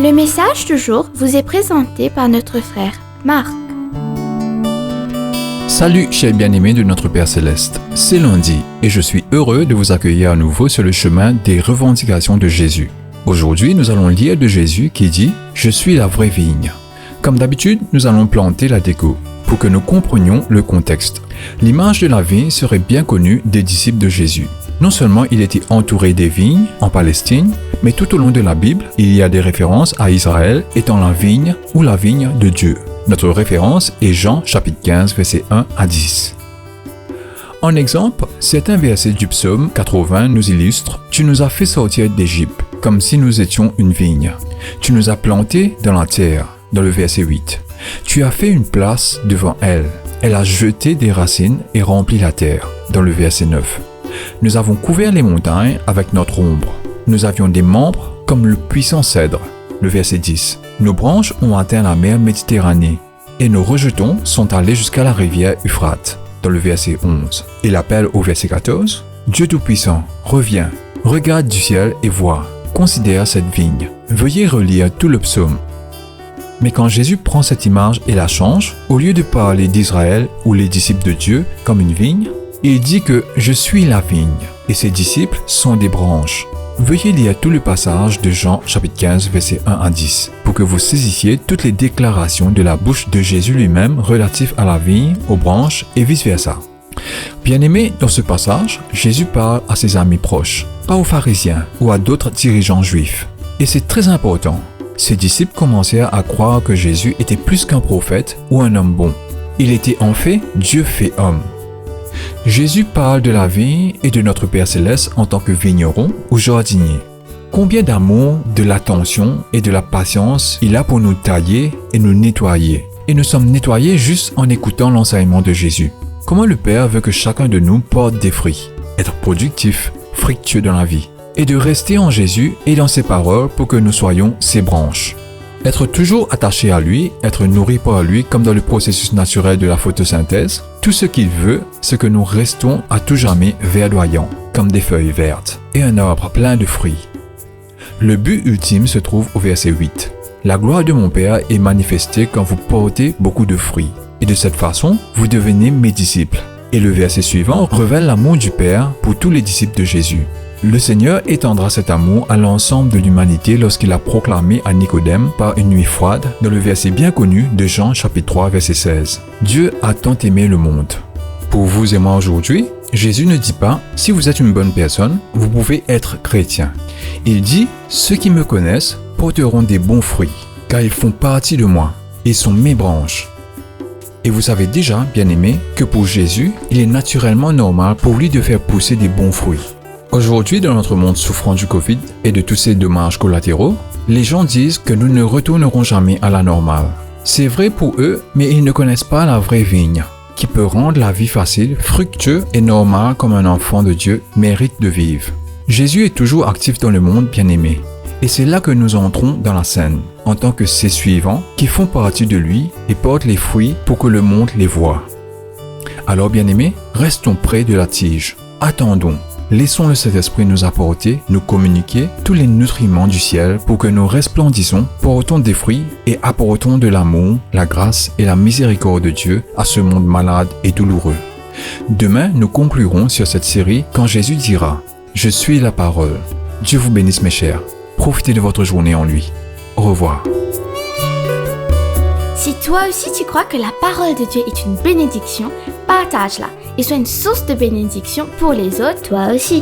Le message du jour vous est présenté par notre frère Marc. Salut chers bien-aimés de notre Père Céleste, c'est lundi et je suis heureux de vous accueillir à nouveau sur le chemin des revendications de Jésus. Aujourd'hui, nous allons lire de Jésus qui dit « Je suis la vraie vigne ». Comme d'habitude, nous allons planter la déco pour que nous comprenions le contexte. L'image de la vigne serait bien connue des disciples de Jésus. Non seulement il était entouré des vignes en Palestine, mais tout au long de la Bible, il y a des références à Israël étant la vigne ou la vigne de Dieu. Notre référence est Jean chapitre 15, versets 1 à 10. En exemple, certains versets du psaume 80 nous illustrent « Tu nous as fait sortir d'Égypte, comme si nous étions une vigne. Tu nous as plantés dans la terre », dans le verset 8. « Tu as fait une place devant elle. Elle a jeté des racines et rempli la terre », dans le verset 9. « Nous avons couvert les montagnes avec notre ombre. Nous avions des membres comme le puissant cèdre », le verset 10. « Nos branches ont atteint la mer Méditerranée et nos rejetons sont allés jusqu'à la rivière Euphrate », dans le verset 11. Et l'appel au verset 14. « Dieu Tout-Puissant, reviens, regarde du ciel et vois, considère cette vigne. » Veuillez relire tout le psaume. Mais quand Jésus prend cette image et la change, au lieu de parler d'Israël ou les disciples de Dieu comme une vigne, il dit que « Je suis la vigne » et ses disciples sont des branches. Veuillez lire tout le passage de Jean chapitre 15 versets 1 à 10 pour que vous saisissiez toutes les déclarations de la bouche de Jésus lui-même relatives à la vigne, aux branches et vice-versa. Bien-aimé, dans ce passage, Jésus parle à ses amis proches, pas aux pharisiens ou à d'autres dirigeants juifs. Et c'est très important. Ses disciples commencèrent à croire que Jésus était plus qu'un prophète ou un homme bon. Il était en fait Dieu fait homme. Jésus parle de la vie et de notre Père Céleste en tant que vigneron ou jardinier. Combien d'amour, de l'attention et de la patience il a pour nous tailler et nous nettoyer. Et nous sommes nettoyés juste en écoutant l'enseignement de Jésus. Comment le Père veut que chacun de nous porte des fruits, être productif, fructueux dans la vie, et de rester en Jésus et dans ses paroles pour que nous soyons ses branches. Être toujours attaché à lui, être nourri par lui comme dans le processus naturel de la photosynthèse, tout ce qu'il veut, c'est que nous restons à tout jamais verdoyants, comme des feuilles vertes, et un arbre plein de fruits. Le but ultime se trouve au verset 8. La gloire de mon Père est manifestée quand vous portez beaucoup de fruits, et de cette façon, vous devenez mes disciples. Et le verset suivant révèle l'amour du Père pour tous les disciples de Jésus. Le Seigneur étendra cet amour à l'ensemble de l'humanité lorsqu'il a proclamé à Nicodème par une nuit froide dans le verset bien connu de Jean chapitre 3 verset 16. Dieu a tant aimé le monde. Pour vous et moi aujourd'hui, Jésus ne dit pas « Si vous êtes une bonne personne, vous pouvez être chrétien ». Il dit « Ceux qui me connaissent porteront des bons fruits, car ils font partie de moi, ils sont mes branches. » Et vous savez déjà, bien-aimés, que pour Jésus, il est naturellement normal pour lui de faire pousser des bons fruits. Aujourd'hui, dans notre monde souffrant du Covid et de tous ces dommages collatéraux, les gens disent que nous ne retournerons jamais à la normale. C'est vrai pour eux, mais ils ne connaissent pas la vraie vigne, qui peut rendre la vie facile, fructueuse et normale comme un enfant de Dieu mérite de vivre. Jésus est toujours actif dans le monde, bien-aimé. Et c'est là que nous entrons dans la scène, en tant que ses suivants qui font partie de lui et portent les fruits pour que le monde les voie. Alors, bien-aimés, restons près de la tige. Attendons. Laissons le Saint-Esprit nous apporter, nous communiquer tous les nutriments du ciel pour que nous resplendissons, portons des fruits et apportons de l'amour, la grâce et la miséricorde de Dieu à ce monde malade et douloureux. Demain, nous conclurons sur cette série quand Jésus dira « Je suis la parole ». Dieu vous bénisse mes chers. Profitez de votre journée en lui. Au revoir. Si toi aussi tu crois que la parole de Dieu est une bénédiction, partage-la et sois une source de bénédiction pour les autres, toi aussi.